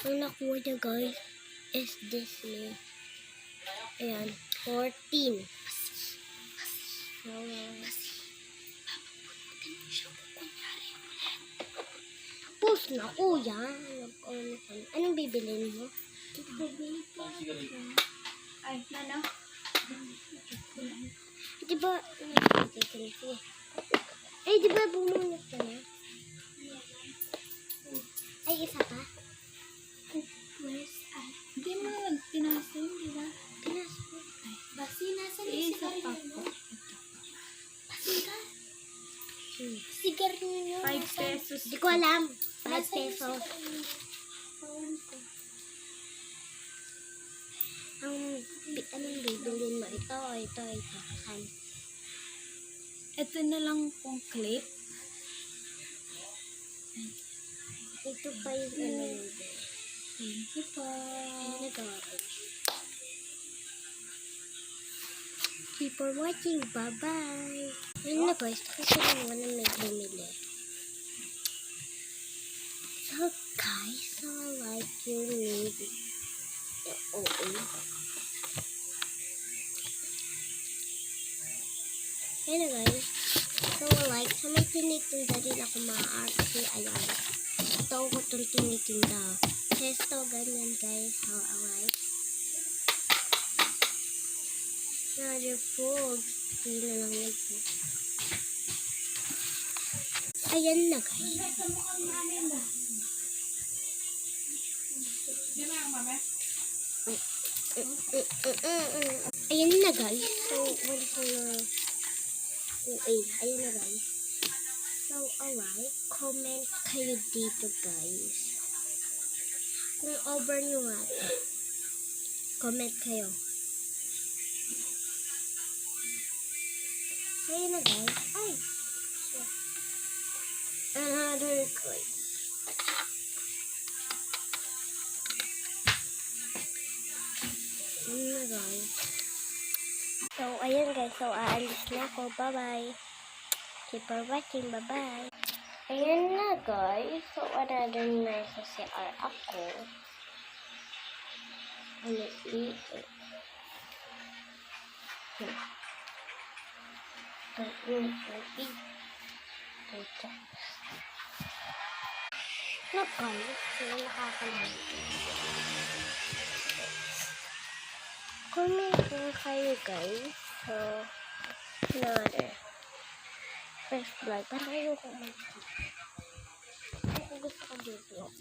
Ang nakuha niya guys is Disney. Ayan, 14. Post na kuya. Anong bibilin mo? Ay, nana. Diba, ay diba bumunot ka na? Ay, isa pa? Hindi mo tinasa yun, di ba? Pinasok. Ay, basi, nasa Isa pa po. Sigar. Sigar nyo. 5 pesos. Di ko alam. 5 pesos. Anong bibilin mo? Ito. Saan? Ito na lang pong clip. Ito pa yung ano yun. Thank you po. Thank you for watching. Bye-bye. Ayun na guys. Kasi naman na may bumili. So guys, so like you need Ayun na guys. So like, sa may tinitinda rin ako maaarte. Ayan. Ito ako itong tinitinda. Testo, ganyan guys. How alright. Another food. Hindi na lang yun po. Ayan na guys. Ayan na guys. So, wala ko na. Ayan na guys. So, alright. Comment kayo dito guys. Kung over nyo nga ito. Comment kayo. Ayan na guys. Ay! Another coin. Ayan na guys. So, ayan guys. So, aalis na ako. Bye-bye. Keep for watching. Bye-bye. Ayan na guys. So, another nice sa CR ako. Ano ito? Guys, sila nakakalaman. Comment po kayo guys. So, another first vlog. Parang ayoko mag-vlog. Ako gusto ko mag-vlog.